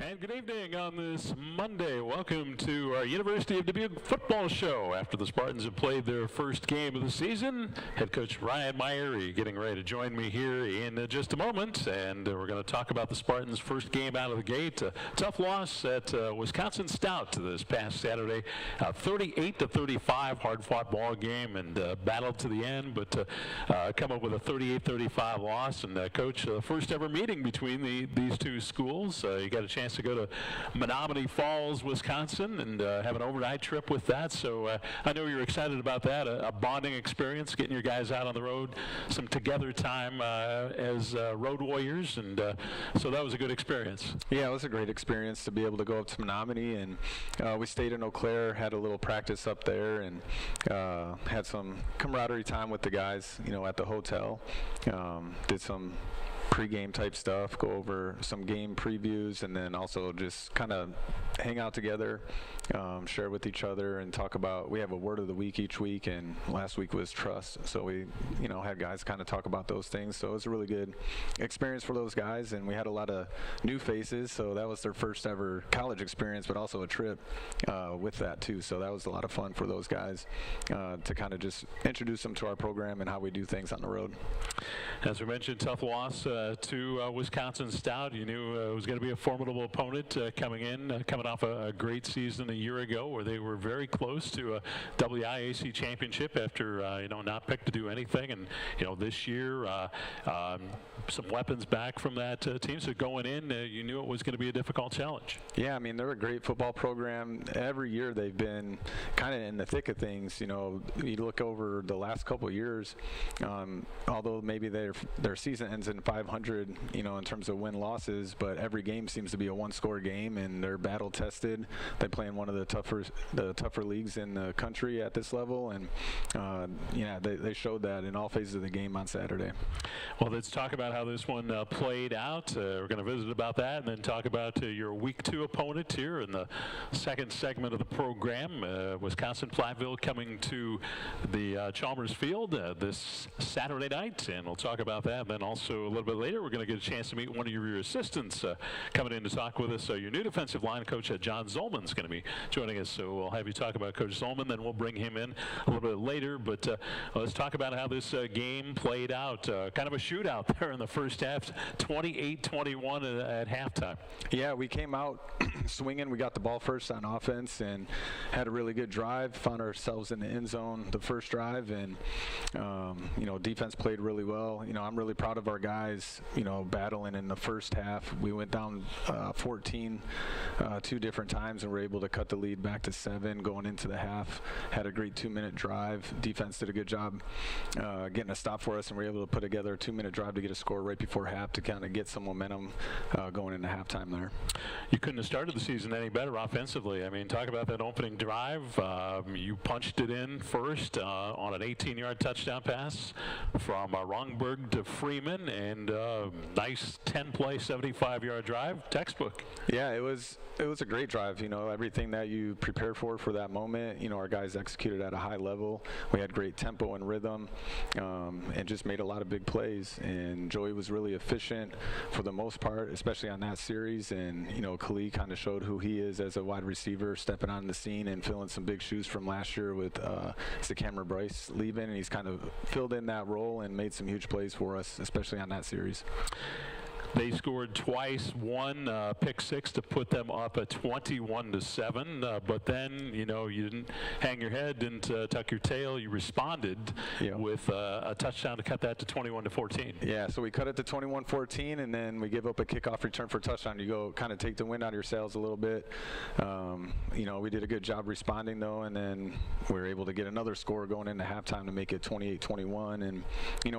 And good evening on this Monday. Welcome to our University of Dubuque football show. After the Spartans have played their first game of the season, head coach Ryan Myrie getting ready to join me here in just a moment. And we're going to talk about the Spartans' first game out of the gate. A tough loss at Wisconsin Stout this past Saturday. 38-35, hard-fought ball game and battled to the end, but come up with a 38-35 loss. And Coach, first ever meeting between these two schools. You got a chance to go to Menominee Falls, Wisconsin, and have an overnight trip with that. So I know you're excited about that, a bonding experience, getting your guys out on the road, some together time as road warriors, and so that was a good experience. Yeah, it was a great experience to be able to go up to Menominee, and we stayed in Eau Claire, had a little practice up there, and had some camaraderie time with the guys, at the hotel. Did some pre-game type stuff, go over some game previews, and then also just kind of hang out together, share with each other, and talk about, we have a word of the week each week, and last week was trust, so we had guys kind of talk about those things. So it was a really good experience for those guys, and we had a lot of new faces, so that was their first ever college experience, but also a trip with that too. So that was a lot of fun for those guys to kind of just introduce them to our program and how we do things on the road. As we mentioned, tough loss to Wisconsin Stout. You knew it was going to be a formidable opponent coming off a great season a year ago where they were very close to a WIAC championship after not picked to do anything, and this year some weapons back from that team. So going in, you knew it was going to be a difficult challenge. Yeah, I mean, they're a great football program. Every year they've been kind of in the thick of things. You look over the last couple of years, although maybe their season ends in 500, in terms of win-losses, but every game seems to be a one-score game, and they're battle-tested. They play in one of the tougher leagues in the country at this level, and they showed that in all phases of the game on Saturday. Well, let's talk about how this one played out. We're going to visit about that, and then talk about your Week 2 opponent here in the second segment of the program. Wisconsin-Platteville coming to the Chalmers Field this Saturday night, and we'll talk about that. And then also a little bit later, we're going to get a chance to meet one of your assistants coming in to talk with us. Your new defensive line coach, John Zolman, is going to be joining us. So we'll have you talk about Coach Zolman, then we'll bring him in a little bit later. But let's talk about how this game played out. Kind of a shootout there in the first half, 28-21 at halftime. Yeah, we came out swinging. We got the ball first on offense and had a really good drive. Found ourselves in the end zone the first drive, and defense played really well. I'm really proud of our guys, battling in the first half. We went down 14 two different times, and were able to cut the lead back to 7 going into the half. Had a great 2-minute drive. Defense did a good job getting a stop for us, and we were able to put together a 2-minute drive to get a score right before half to kind of get some momentum going into halftime there. You couldn't have started the season any better offensively. I mean, talk about that opening drive. You punched it in first on an 18-yard touchdown pass from Rongberg to Freeman, and nice 10-play, 75-yard drive, textbook. Yeah, it was a great drive. Everything that you prepare for that moment. Our guys executed at a high level. We had great tempo and rhythm, and just made a lot of big plays. And Joey was really efficient for the most part, especially on that series. And Khalid kind of showed who he is as a wide receiver, stepping on the scene and filling some big shoes from last year with Cameron Bryce leaving, and he's kind of filled in that role and made some huge plays for us, especially on that series. They scored twice, one pick six to put them up at 21-7. But then, you didn't hang your head, didn't tuck your tail. You responded with a touchdown to cut that to 21-14. Yeah, so we cut it to 21-14, and then we give up a kickoff return for a touchdown. You go kind of take the wind out of your sails a little bit. We did a good job responding, though, and then we were able to get another score going into halftime to make it 28-21. And,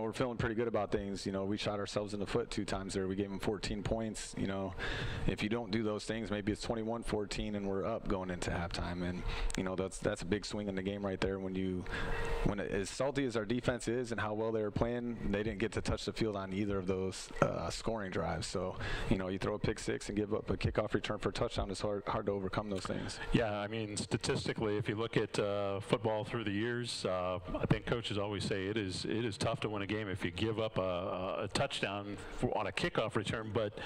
we're feeling pretty good about things. We shot ourselves in the foot 2 times there. We gave them 14 points. If you don't do those things, maybe it's 21-14 and we're up going into halftime. And that's a big swing in the game right there. When as salty as our defense is and how well they were playing, they didn't get to touch the field on either of those scoring drives. So you throw a pick six and give up a kickoff return for a touchdown, it's hard to overcome those things. Yeah, I mean, statistically, if you look at football through the years, I think coaches always say it is tough to win a game if you give up a touchdown on a kickoff return. But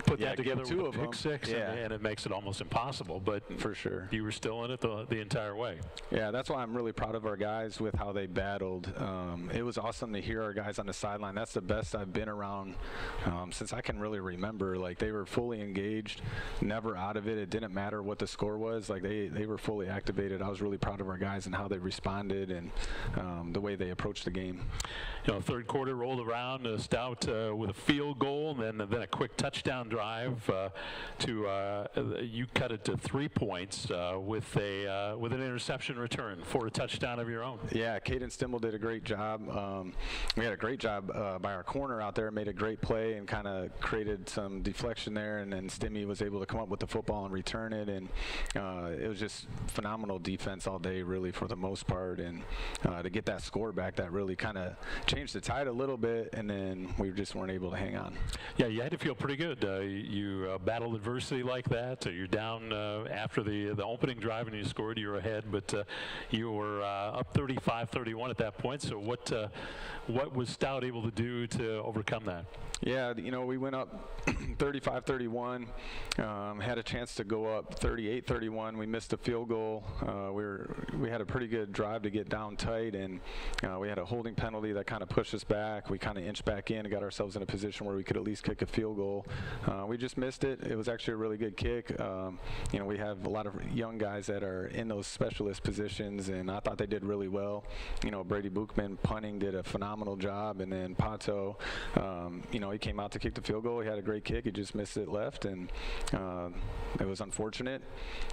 put that together two with a pick six, and it makes it almost impossible. But for sure, you were still in it the entire way. Yeah, that's why I'm really proud of our guys with how they battled. It was awesome to hear our guys on the sideline. That's the best I've been around since I can really remember. Like, they were fully engaged, never out of it. It didn't matter what the score was. Like, they were fully activated. I was really proud of our guys and how they responded and the way they approached the game. You know, third quarter rolled around, Stout with a field goal, and then a quick touchdown drive you cut it to 3 points with an interception return for a touchdown of your own. Yeah, Caden Stimmel did a great job. We had a great job by our corner out there, made a great play and kind of created some deflection there, and then Stimmy was able to come up with the football and return it, and it was just phenomenal defense all day, really, for the most part, and to get that score back, that really kind of changed the tide a little bit, and then we just weren't able to hang on. Yeah, you had to feel pretty good. You battled adversity like that. You're down after the opening drive and you scored, you were ahead, but you were up 35-31 at that point. So what was Stout able to do to overcome that? Yeah, you know, we went up 35-31, had a chance to go up 38-31. We missed a field goal. We had a pretty good drive to get down tight, and we had a holding penalty that kind of pushed us back. We kind of inched back in and got ourselves in a position where we could at least kick a field goal. We just missed it. It was actually a really good kick. You know, we have a lot of young guys that are in those specialist positions, and I thought they did really well. You know, Brady Buchman punting did a phenomenal job, and then Pato, you know, he came out to kick the field goal. He had a great kick. He just missed it left, and it was unfortunate.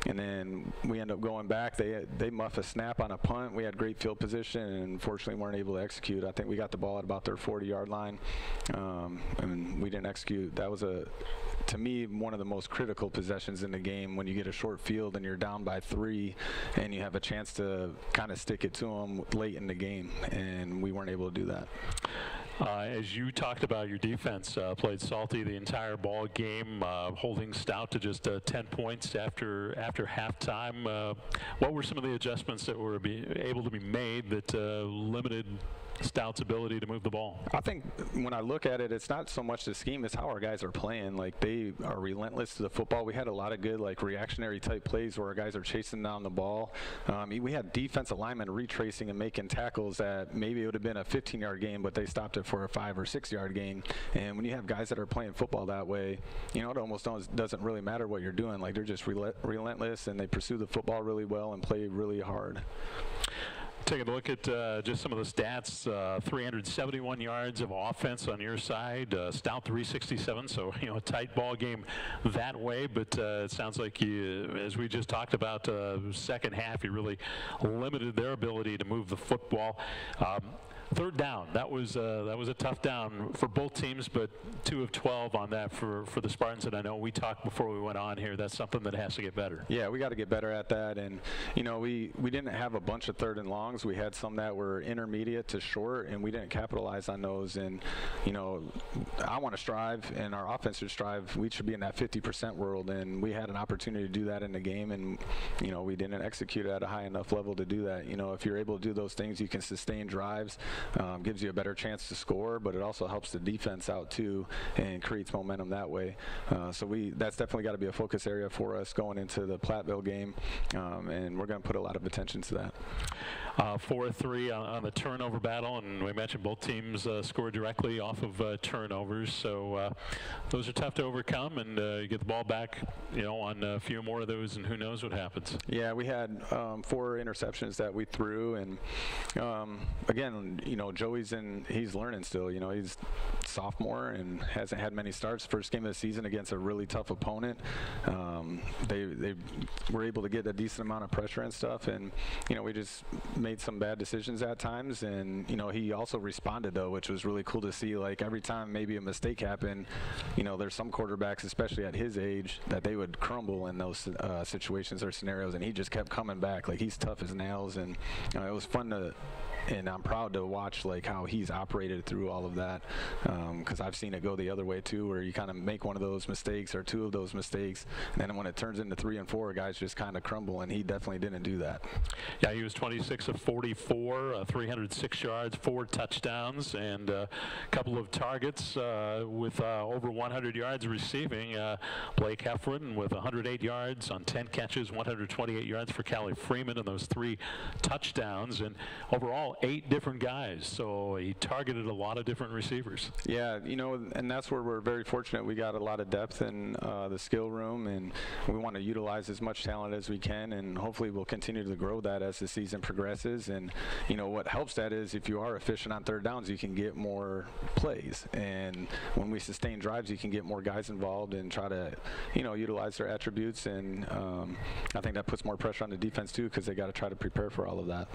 And then we ended up going back. They muffed a snap on a punt. We had great field position, and unfortunately weren't able to execute. I think we got the ball at about their 40-yard line, and we didn't execute. That was, to me, one of the most critical possessions in the game when you get a short field and you're down by 3 and you have a chance to kind of stick it to them late in the game, and we weren't able to do that. As you talked about, your defense played salty the entire ball game, holding Stout to just 10 points after halftime. What were some of the adjustments that were able to be made that limited Stout's ability to move the ball? I think when I look at it, it's not so much the scheme, it's how our guys are playing. Like, they are relentless to the football. We had a lot of good, like, reactionary type plays where our guys are chasing down the ball. We had defensive linemen retracing and making tackles that maybe it would have been a 15-yard gain, but they stopped it for a 5 or 6-yard gain. And when you have guys that are playing football that way, you know, it almost doesn't really matter what you're doing. Like, they're just relentless, and they pursue the football really well and play really hard. Taking a look at just some of the stats, 371 yards of offense on your side, Stout 367, so, you know, a tight ball game that way, but it sounds like you, as we just talked about, second half, you really limited their ability to move the football. Third down, that was a tough down for both teams, but 2 of 12 on that for the Spartans. And I know we talked before we went on here, that's something that has to get better. Yeah, we got to get better at that. And, you know, we didn't have a bunch of third and longs. We had some that were intermediate to short, and we didn't capitalize on those. And, you know, I want to strive, and our offense should strive. We should be in that 50% world, and we had an opportunity to do that in the game, and, you know, we didn't execute at a high enough level to do that. You know, if you're able to do those things, you can sustain drives. Gives you a better chance to score, but it also helps the defense out too and creates momentum that way. So that's definitely got to be a focus area for us going into the Platteville game, and we're going to put a lot of attention to that. 4-3 on the turnover battle, and we mentioned both teams scored directly off of turnovers, so those are tough to overcome, and you get the ball back, you know, on a few more of those, and who knows what happens. Yeah, we had 4 interceptions that we threw, and again, you know, he's learning still. You know, he's sophomore and hasn't had many starts. First game of the season against a really tough opponent. They were able to get a decent amount of pressure and stuff, and, you know, we just made some bad decisions at times, and, you know, he also responded, though, which was really cool to see. Like, every time maybe a mistake happened, you know, there's some quarterbacks, especially at his age, that they would crumble in those situations or scenarios, and he just kept coming back. Like, he's tough as nails, and, you know, it was fun to, and I'm proud to watch, like, how he's operated through all of that, because I've seen it go the other way too, where you kind of make one of those mistakes or 2 of those mistakes, and then when it turns into 3 and 4, guys just kind of crumble, and he definitely didn't do that. Yeah, he was 26 of 44, 306 yards, 4 touchdowns, and a couple of targets with over 100 yards receiving. Blake Heffron with 108 yards on 10 catches, 128 yards for Callie Freeman and those 3 touchdowns, and overall 8 different guys. So he targeted a lot of different receivers. Yeah, you know, and that's where we're very fortunate. We got a lot of depth in the skill room, and we want to utilize as much talent as we can, and hopefully we'll continue to grow that as the season progresses. And you know what helps that is if you are efficient on third downs, you can get more plays, and when we sustain drives, you can get more guys involved and try to, you know, utilize their attributes. And I think that puts more pressure on the defense too, because they got to try to prepare for all of that.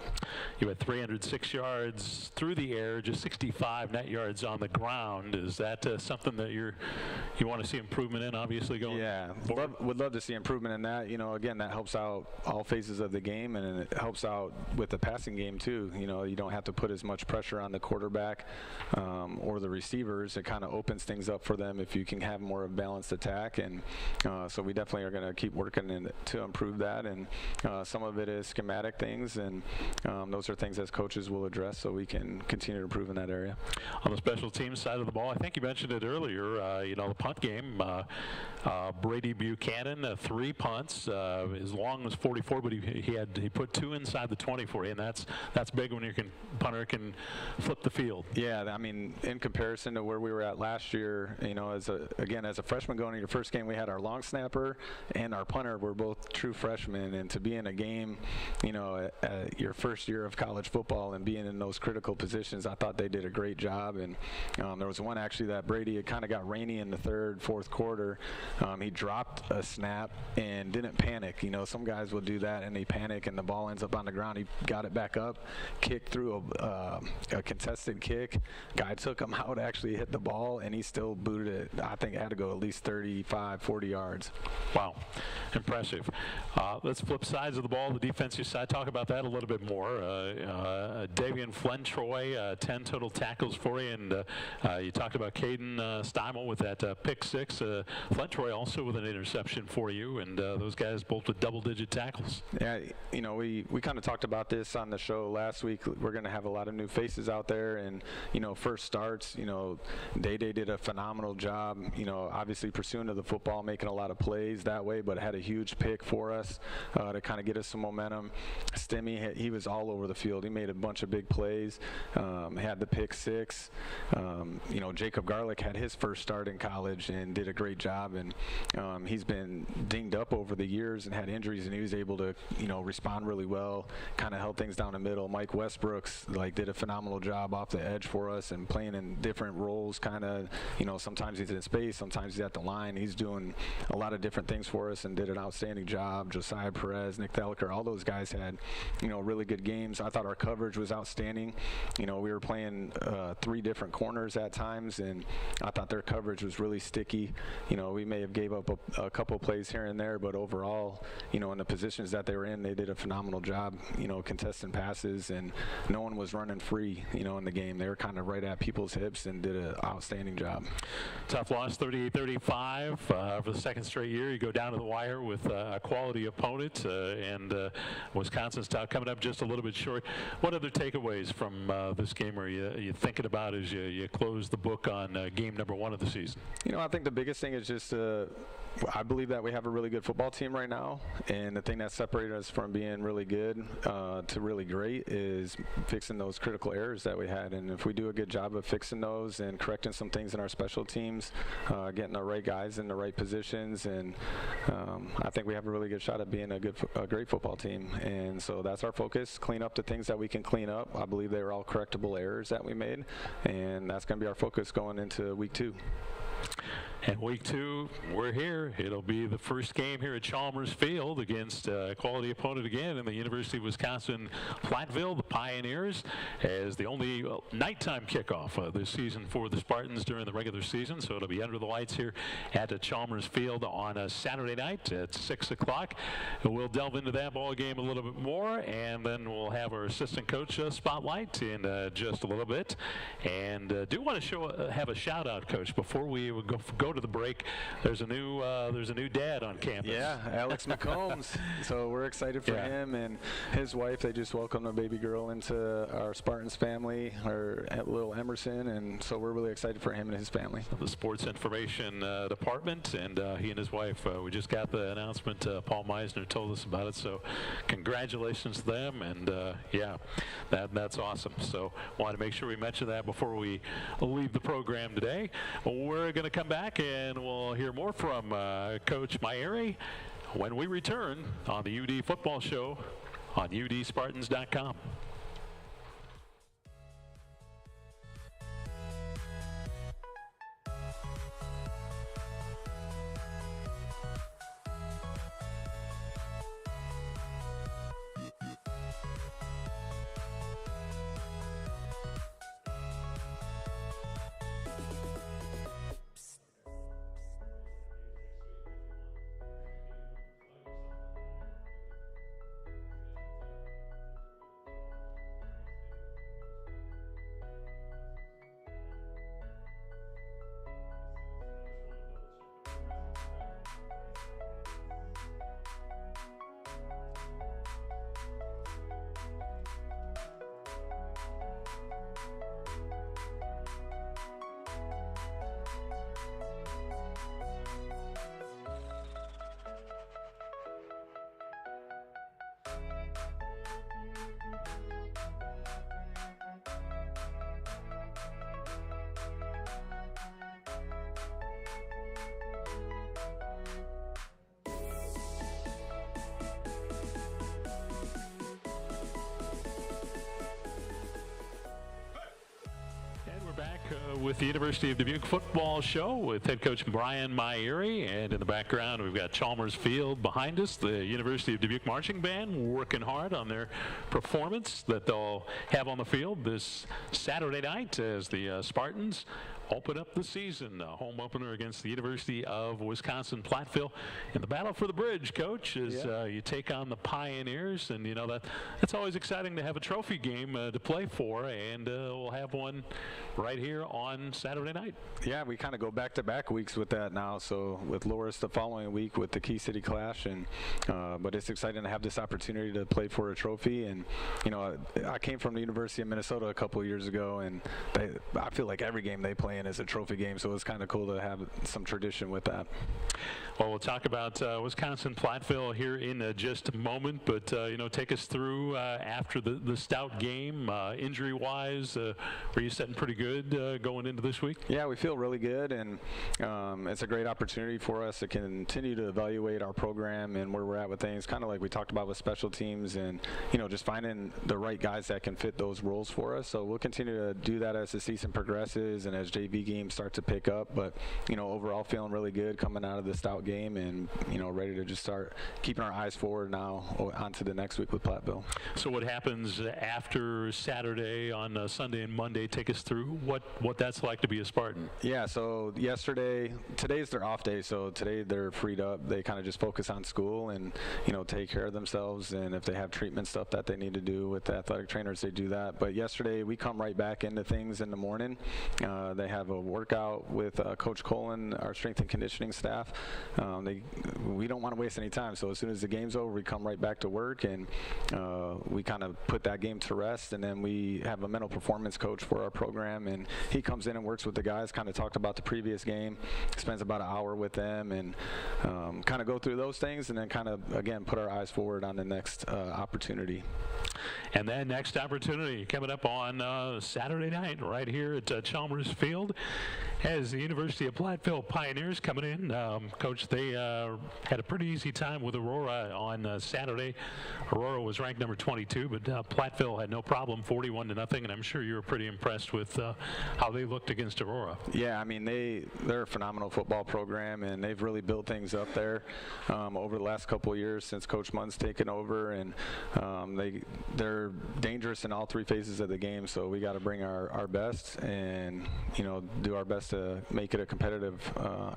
You had 306 yards through the air, just 65 net yards on the ground. Is that something that you want to see improvement in, obviously, going forward? Would love to see improvement in that. You know, again, that helps out all phases of the game, and it helps out with the passing game too. You know, you don't have to put as much pressure on the quarterback or the receivers. It kind of opens things up for them if you can have more of a balanced attack. And so we definitely are going to keep working to improve that. And some of it is schematic things, and those are things as coaches will address so we can continue to improve in that area. On the special teams side of the ball, I think you mentioned it earlier, you know, the punt game, Brady Buchanan, 3 punts, as long as 44, but he put 2 inside the 20 for you, and that's big when your punter can flip the field. Yeah, I mean, in comparison to where we were at last year, you know, as a freshman going into your first game, we had our long snapper and our punter were both true freshmen, and to be in a game, you know, at your first year of college football and being in those critical positions, I thought they did a great job. And there was one actually that Brady, it kind of got rainy in the third, fourth quarter. He dropped a snap and didn't panic. You know, some guys will do that and they panic and the ball ends up on the ground. He got it back up, kicked through a contested kick. Guy took him out, actually hit the ball, and he still booted it. I think it had to go at least 35, 40 yards. Wow, impressive. Let's flip sides of the ball, the defensive side. Talk about that a little bit more. Davian Flentroy, 10 total tackles for you, and you talked about Caden Steimel with that pick 6. Flentroy also with an interception for you, and those guys both with double-digit tackles. Yeah, you know, we kind of talked about this on the show last week. We're going to have a lot of new faces out there, and, you know, first starts, you know, Day did a phenomenal job, you know, obviously pursuing to the football, making a lot of plays that way, but had a huge pick for us to kind of get us some momentum. Stimmy, he was all over the field. He made a bunch of big plays, had the pick 6. You know, Jacob Garlick had his first start in college and did a great job, and he's been dinged up over the years and had injuries, and he was able to, you know, respond really well, kind of held things down the middle. Mike Westbrooks, like, did a phenomenal job off the edge for us and playing in different roles, kind of, you know, sometimes he's in space, sometimes he's at the line. He's doing a lot of different things for us and did an outstanding job. Josiah Perez, Nick Theliker, all those guys had, you know, really good games. I thought our coverage was outstanding. You know, we were playing 3 different corners at times, and I thought their coverage was really sticky. You know, we may have gave up a couple plays here and there, but overall, you know, in the positions that they were in, they did a phenomenal job, you know, contesting passes, and no one was running free, you know, in the game. They were kind of right at people's hips and did an outstanding job. Tough loss, 38-35 for the second straight year. You go down to the wire with a quality opponent, and Wisconsin's coming up just a little bit short. What other takeaways from this game are you thinking about as you close the book on game number 1 of the season? You know, I think the biggest thing is just I believe that we have a really good football team right now, and the thing that separated us from being really good to really great is fixing those critical errors that we had. And if we do a good job of fixing those and correcting some things in our special teams, getting the right guys in the right positions, and I think we have a really good shot at being a great football team. And so that's our focus, clean up the things that we can clean up. I believe they were all correctable errors that we made, and that's going to be our focus going into week 2. And week 2, we're here. It'll be the first game here at Chalmers Field against a quality opponent again in the University of Wisconsin-Platteville, the Pioneers, as the only nighttime kickoff this season for the Spartans during the regular season. So it'll be under the lights here at Chalmers Field on a Saturday night at 6 o'clock. We'll delve into that ball game a little bit more, and then we'll have our assistant coach spotlight in just a little bit. And do want to have a shout-out, Coach, before we go to the break. There's a new dad on campus. Yeah, Alex McCombs. So we're excited for him and his wife. They just welcomed a baby girl into our Spartans family, our little Emerson, and so we're really excited for him and his family. The sports information department, and he and his wife. We just got the announcement. Paul Meisner told us about it. So congratulations to them, and that's awesome. So wanted to make sure we mention that before we leave the program today. We're going to come back and we'll hear more from Coach Myeri when we return on the UD Football Show on udspartans.com. Back with the University of Dubuque Football Show with head coach Brian Myeri, and in the background we've got Chalmers Field behind us, the University of Dubuque Marching Band working hard on their performance that they'll have on the field this Saturday night as the Spartans open up the season. A home opener against the University of Wisconsin-Platteville in the battle for the bridge, Coach, as you take on the Pioneers. And, that's always exciting to have a trophy game to play for, and we'll have one right here on Saturday night. Yeah, we kind of go back-to-back weeks with that now. So with Loris the following week with the Key City Clash, and but it's exciting to have this opportunity to play for a trophy. And, I came from the University of Minnesota a couple of years ago, and I feel like every game they play in is a trophy game, so it's kind of cool to have some tradition with that. Well, we'll talk about Wisconsin-Platteville here in just a moment, but take us through after the Stout game, injury-wise. Were you sitting pretty good going into this week? Yeah, we feel really good, and it's a great opportunity for us to continue to evaluate our program and where we're at with things, kind of like we talked about with special teams, and just finding the right guys that can fit those roles for us. So we'll continue to do that as the season progresses and as JV games start to pick up, but overall feeling really good coming out of the Stout game, and ready to just start keeping our eyes forward now onto the next week with Platteville. So what happens after Saturday on Sunday and Monday? Take us through what that's like to be a Spartan. Yeah, so today's their off day, so today they're freed up. They kind of just focus on school and take care of themselves, and if they have treatment stuff that they need to do with the athletic trainers, they do that. But yesterday we come right back into things in the morning. They have a workout with Coach Colin, our strength and conditioning staff. We don't want to waste any time, so as soon as the game's over, we come right back to work, and we kind of put that game to rest. And then we have a mental performance coach for our program, and he comes in and works with the guys, kind of talked about the previous game, spends about an hour with them, and kind of go through those things, and then kind of, again, put our eyes forward on the next opportunity. And then next opportunity coming up on Saturday night right here at Chalmers Field as the University of Platteville Pioneers coming in. Coach, they had a pretty easy time with Aurora on Saturday. Aurora was ranked number 22, but Platteville had no problem, 41-0, and I'm sure you were pretty impressed with how they looked against Aurora. Yeah, I mean, they're a phenomenal football program, and they've really built things up there over the last couple of years since Coach Munn's taken over, and they're dangerous in all three phases of the game, so we got to bring our best and do our best best to make it a competitive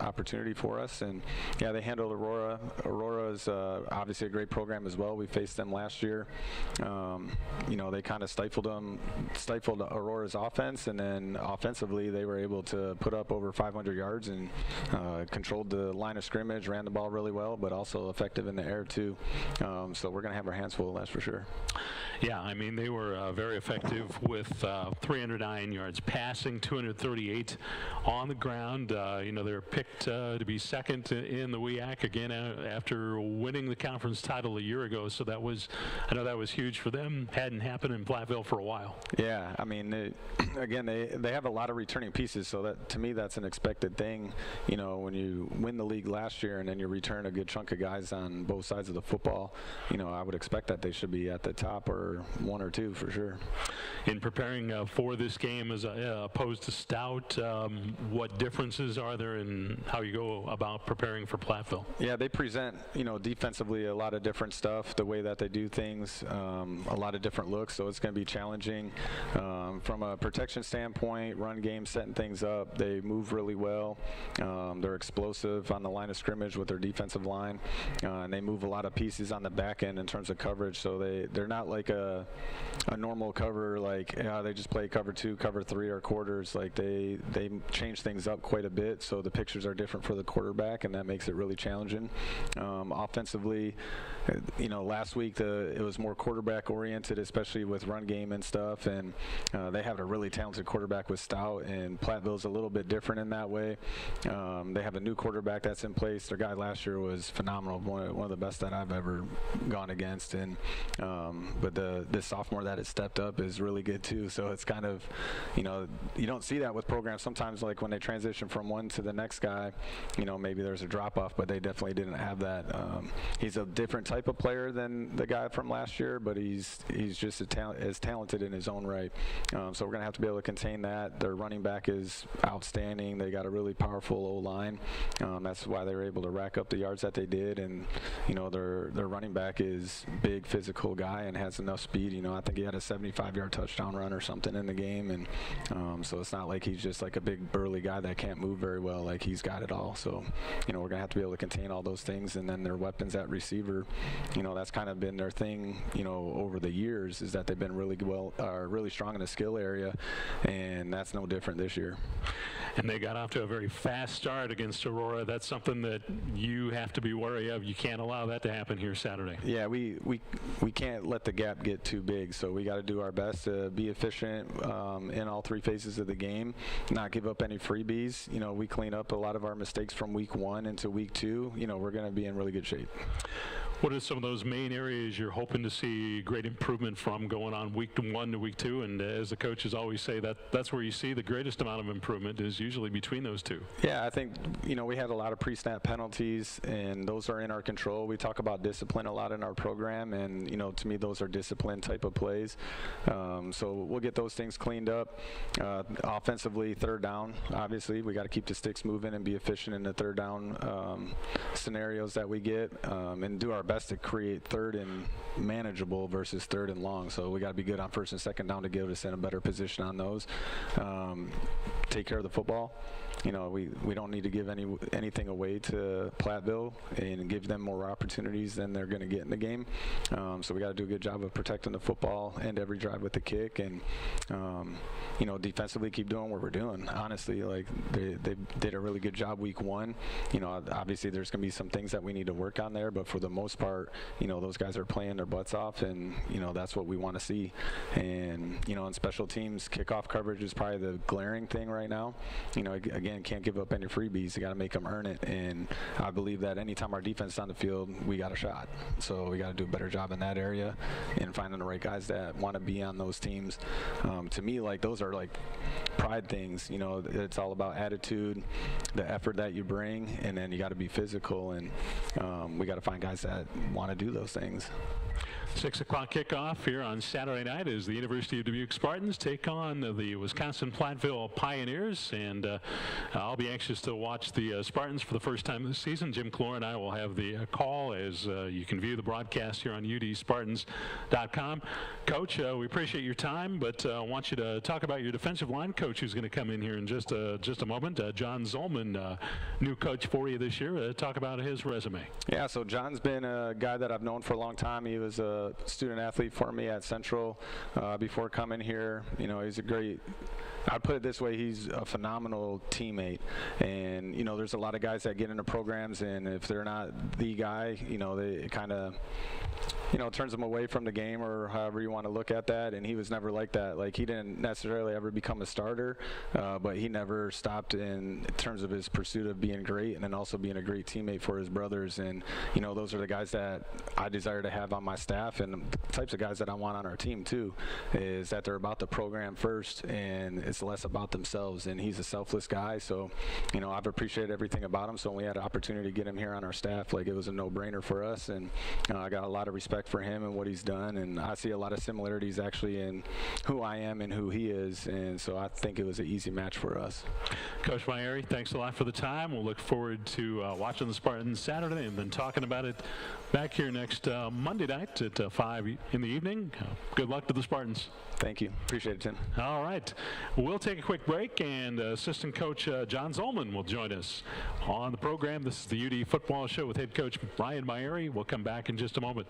opportunity for us. And yeah, they handled Aurora. Aurora is obviously a great program as well. We faced them last year. They kind of stifled Aurora's offense, and then offensively they were able to put up over 500 yards and controlled the line of scrimmage, ran the ball really well, but also effective in the air too. So we're going to have our hands full, that's for sure. Yeah, I mean, they were very effective with 309 yards passing, 238 on the ground. They were picked to be second in the WEAC again after winning the conference title a year ago. So I know that was huge for them. Hadn't happened in Platteville for a while. Yeah, I mean, they have a lot of returning pieces. So that, to me, that's an expected thing. When you win the league last year and then you return a good chunk of guys on both sides of the football, I would expect that they should be at the top or one or two for sure. In preparing for this game as opposed to Stout, what differences are there in how you go about preparing for Platteville? Yeah, they present, defensively a lot of different stuff, the way that they do things, a lot of different looks, so it's going to be challenging. From a protection standpoint, run game, setting things up, they move really well. They're explosive on the line of scrimmage with their defensive line, and they move a lot of pieces on the back end in terms of coverage, so they're not like a normal cover, like they just play cover 2, cover 3, or quarters. Like they change things up quite a bit, so the pictures are different for the quarterback, and that makes it really challenging. Offensively, last week it was more quarterback oriented, especially with run game and stuff, and they have a really talented quarterback with Stout, and Platteville's a little bit different in that way. They have a new quarterback that's in place. Their guy last year was phenomenal, one of the best that I've ever gone against, and but the sophomore that has stepped up is really good too. So it's kind of, you don't see that with programs. Sometimes, like when they transition from one to the next guy, maybe there's a drop off, but they definitely didn't have that. He's a different type of player than the guy from last year, but he's just as talented in his own right. So we're gonna have to be able to contain that. Their running back is outstanding. They got a really powerful O-line. That's why they were able to rack up the yards that they did, and their running back is big, physical guy and has enough speed. I think he had a 75-yard touchdown run or something in the game, and so it's not like he's just like a big burly guy that can't move very well. Like, he's got it all. So we're gonna have to be able to contain all those things, and then their weapons at receiver, that's kind of been their thing over the years, is that they've been really strong in the skill area, and that's no different this year. And they got off to a very fast start against Aurora. That's something that you have to be wary of. You can't allow that to happen here Saturday. Yeah, we can't let the gap get too big, so we got to do our best to be efficient in all 3 phases of the game, not give up any freebies. We clean up a lot of our mistakes from week 1 into week 2. We're going to be in really good shape. What are some of those main areas you're hoping to see great improvement from going on week 1 to week 2? And as the coaches always say, that's where you see the greatest amount of improvement is usually between those 2. Yeah, I think, we had a lot of pre-snap penalties, and those are in our control. We talk about discipline a lot in our program, and, to me, those are discipline type of plays. So we'll get those things cleaned up. Offensively, third down, obviously, we got to keep the sticks moving and be efficient in the third down scenarios that we get, and do our best to create third and manageable versus third and long. So we got to be good on first and second down to get us in a better position on those. Take care of the football. We don't need to give anything away to Platteville and give them more opportunities than they're going to get in the game. So we got to do a good job of protecting the football and every drive with the kick, and defensively keep doing what we're doing. Honestly, like they did a really good job week 1. Obviously there's going to be some things that we need to work on there, but for the most part, those guys are playing their butts off, and that's what we want to see. And in special teams, kickoff coverage is probably the glaring thing right now. Again, can't give up any freebies. You got to make them earn it, and I believe that anytime our defense is on the field, we got a shot. So we got to do a better job in that area and finding the right guys that want to be on those teams. To me, like, those are like pride things. It's all about attitude, the effort that you bring, and then you got to be physical, and we got to find guys that want to do those things. 6 o'clock kickoff here on Saturday night as the University of Dubuque Spartans take on the Wisconsin Platteville Pioneers. And I'll be anxious to watch the Spartans for the first time this season. Jim Clore and I will have the call as you can view the broadcast here on udspartans.com. Coach, we appreciate your time, but I want you to talk about your defensive line coach who's going to come in here in just a moment. John Zollman, new coach for you this year. Talk about his resume. Yeah, so John's been a guy that I've known for a long time. He was a student athlete for me at Central before coming here. You know, he's a great, I'd put it this way, he's a phenomenal teammate. And, you know, there's a lot of guys that get into programs, and if they're not the guy, you know, they kind of, you know, turns them away from the game, or however you want to look at that. And he was never like that. Like, he didn't necessarily ever become a starter, but he never stopped in terms of his pursuit of being great, and then also being a great teammate for his brothers. And, you know, those are the guys that I desire to have on my staff, and the types of guys that I want on our team too, is that they're about the program first, and it's less about themselves. And he's a selfless guy, so, you know, I've appreciated everything about him. So when we had an opportunity to get him here on our staff, like, it was a no-brainer for us. And I got a lot of respect for him and what he's done, and I see a lot of similarities actually in who I am and who he is, and so I think it was an easy match for us. Coach Myeri, thanks a lot for the time. We'll look forward to watching the Spartans Saturday and then talking about it back here next Monday night at 5 in the evening. Good luck to the Spartans. Thank you. Appreciate it, Tim. All right. We'll take a quick break, and assistant coach John Zollman will join us on the program. This is the UD Football Show with head coach Ryan Myeri. We'll come back in just a moment.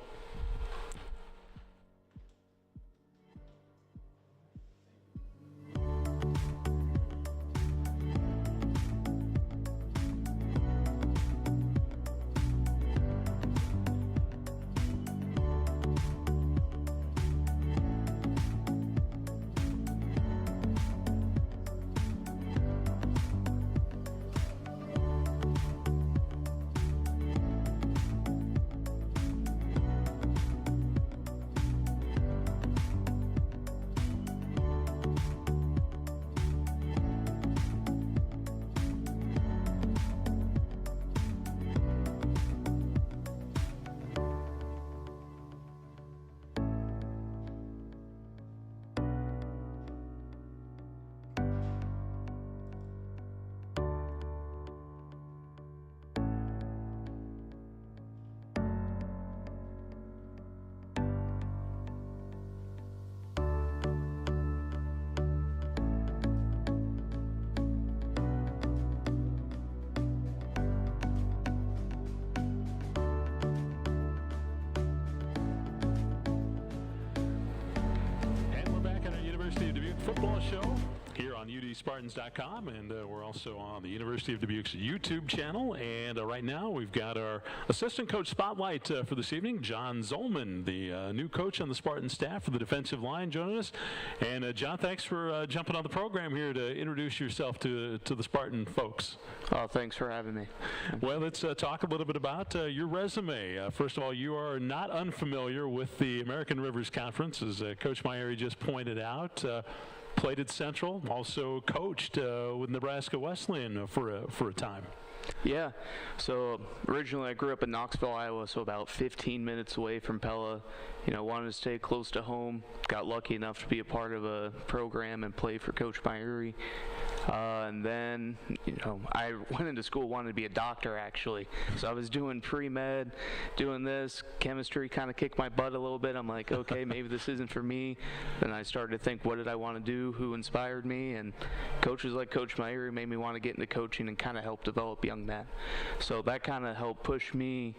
Football Show here on udspartans.com, and we're also on the University of Dubuque's YouTube channel. And right now we've got our assistant coach spotlight for this evening, John Zollman, the new coach on the Spartan staff for the defensive line, joining us. And John, thanks for jumping on the program here to introduce yourself to the Spartan folks. Oh, thanks for having me. Well, let's talk a little bit about your resume. First of all, you are not unfamiliar with the American Rivers Conference, as Coach Myeri just pointed out. Played at Central, also coached with Nebraska Wesleyan for a time. Yeah, so originally I grew up in Knoxville, Iowa, so about 15 minutes away from Pella. You know, wanted to stay close to home. Got lucky enough to be a part of a program and play for Coach Myeri. And then, you know, I went into school, wanted to be a doctor, actually. So I was doing pre-med, doing this. Chemistry kind of kicked my butt a little bit. I'm like, okay, maybe this isn't for me. Then I started to think, what did I want to do? Who inspired me? And coaches like Coach Myeri made me want to get into coaching and kind of help develop young men. So that kind of helped push me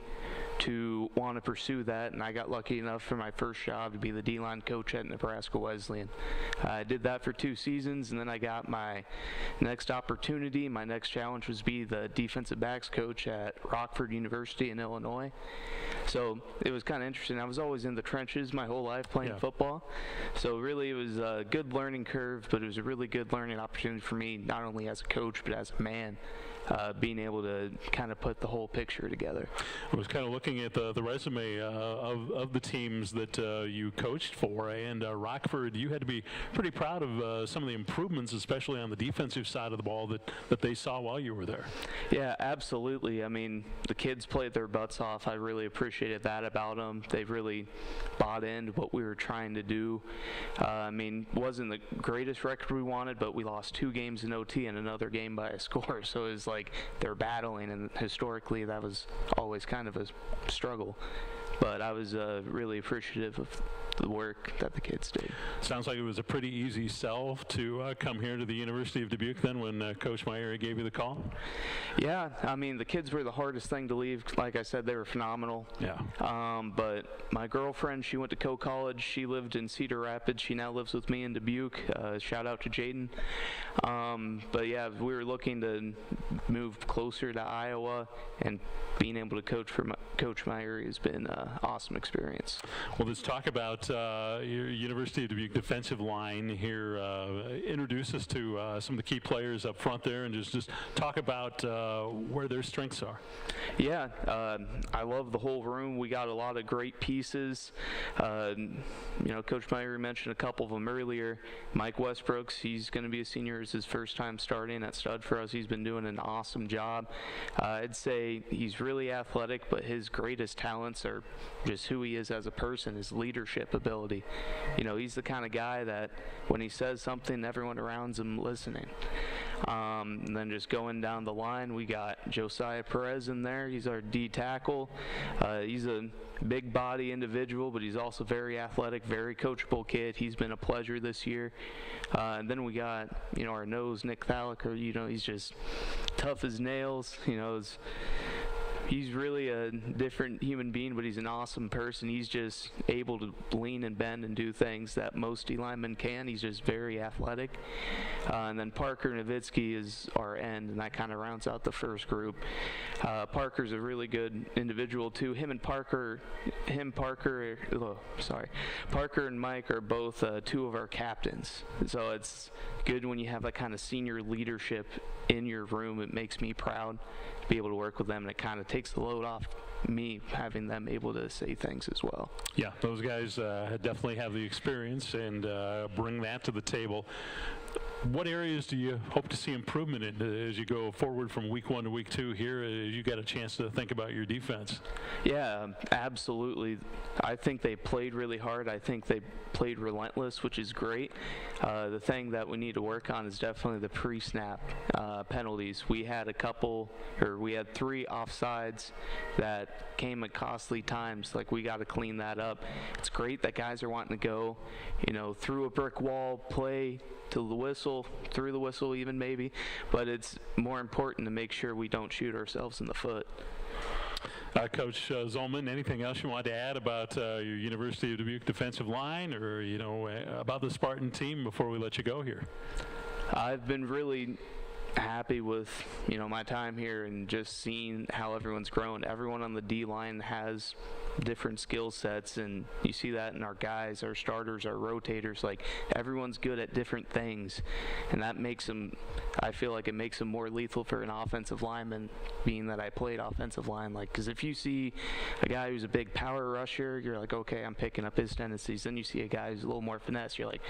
to want to pursue that, and I got lucky enough for my first job to be the D-line coach at Nebraska Wesleyan. I did that for 2 seasons, and then I got my next opportunity. My next challenge was to be the defensive backs coach at Rockford University in Illinois. So it was kind of interesting. I was always in the trenches my whole life playing football. So really it was a good learning curve, but it was a really good learning opportunity for me, not only as a coach, but as a man. being able to kind of put the whole picture together. I was kind of looking at the resume of the teams that you coached for, and Rockford, you had to be pretty proud of some of the improvements, especially on the defensive side of the ball that they saw while you were there. Yeah, absolutely. I mean, the kids played their butts off. I really appreciated that about them. They really bought into what we were trying to do. I mean, wasn't the greatest record we wanted, but we lost 2 games in OT and another game by a score. So it was like they're battling, and historically that was always kind of a struggle. But I was really appreciative of the work that the kids did. Sounds like it was a pretty easy sell to come here to the University of Dubuque then when Coach Meyer gave you the call? Yeah, I mean, the kids were the hardest thing to leave. Like I said, they were phenomenal. Yeah. But my girlfriend, she went to co-college. She lived in Cedar Rapids. She now lives with me in Dubuque. Shout out to Jaden. But yeah, we were looking to move closer to Iowa, and being able to coach for Coach Meyer has been an awesome experience. Well, let's talk about your University of Dubuque defensive line here. Introduce us to some of the key players up front there, and just talk about where their strengths are. Yeah, I love the whole room. We got a lot of great pieces. Coach Meyer mentioned a couple of them earlier. Mike Westbrooks, he's going to be a senior. It's his first time starting at stud for us. He's been doing an awesome job. I'd say he's really athletic, but his greatest talents are just who he is as a person, his leadership ability. He's the kind of guy that when he says something, everyone around him listening. And then just going down the line, we got Josiah Perez in there. He's our D tackle. He's a big body individual, but he's also very athletic, very coachable kid. He's been a pleasure this year. And then we got, our nose, Nick Thalacker. He's just tough as nails. He's really a different human being, but he's an awesome person. He's just able to lean and bend and do things that most D linemen can. He's just very athletic. And then Parker Nowitzki is our end, and that kind of rounds out the first group. Parker's a really good individual too. Parker and Mike are both 2 of our captains. So it's good when you have that kind of senior leadership in your room. It makes me proud to be able to work with them, and it kind of takes the load off me having them able to say things as well. Yeah, those guys definitely have the experience and bring that to the table. What areas do you hope to see improvement in as you go forward from week 1 to week 2 here, as you got a chance to think about your defense? Yeah, absolutely. I think they played really hard. I think they played relentless, which is great. The thing that we need to work on is definitely the pre-snap penalties. We had 3 offsides that came at costly times. Like, we got to clean that up. It's great that guys are wanting to go, through a brick wall, play to the whistle, through the whistle even maybe, but it's more important to make sure we don't shoot ourselves in the foot. Coach Zollman, anything else you want to add about your University of Dubuque defensive line, or about the Spartan team before we let you go here? I've been really happy with my time here and just seeing how everyone's grown. Everyone on the D line has different skill sets, and you see that in our guys, our starters, our rotators. Like, everyone's good at different things, and that makes them, I feel like it makes them more lethal for an offensive lineman, being that I played offensive line. Like, because if you see a guy who's a big power rusher, you're like, okay, I'm picking up his tendencies. Then you see a guy who's a little more finesse, you're like,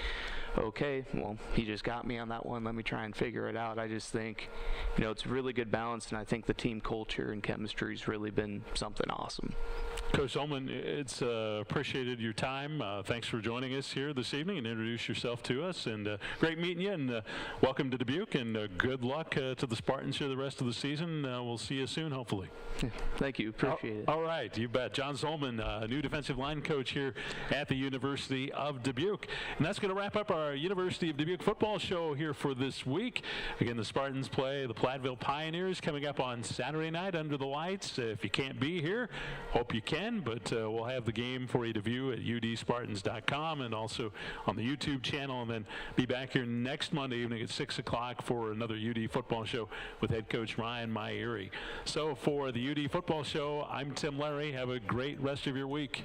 okay, well, he just got me on that one, let me try and figure it out. I just think it's a really good balance, and I think the team culture and chemistry has really been something awesome. Coach Ullman, it's appreciated your time. Thanks for joining us here this evening and introduce yourself to us. And great meeting you, and welcome to Dubuque, and good luck to the Spartans here the rest of the season. We'll see you soon, hopefully. Thank you. Appreciate it. All right. You bet. John Zollman, new defensive line coach here at the University of Dubuque. And that's going to wrap up our University of Dubuque football show here for this week. Again, the Spartans play the Platteville Pioneers coming up on Saturday night under the lights. If you can't be here, hope you can, but we'll have the game for you to view at udspartans.com and also on the YouTube channel, and then be back here next Monday evening at 6 o'clock for another UD football show with head coach Ryan Myrie. So for the UD football show, I'm Tim Larry. Have a great rest of your week.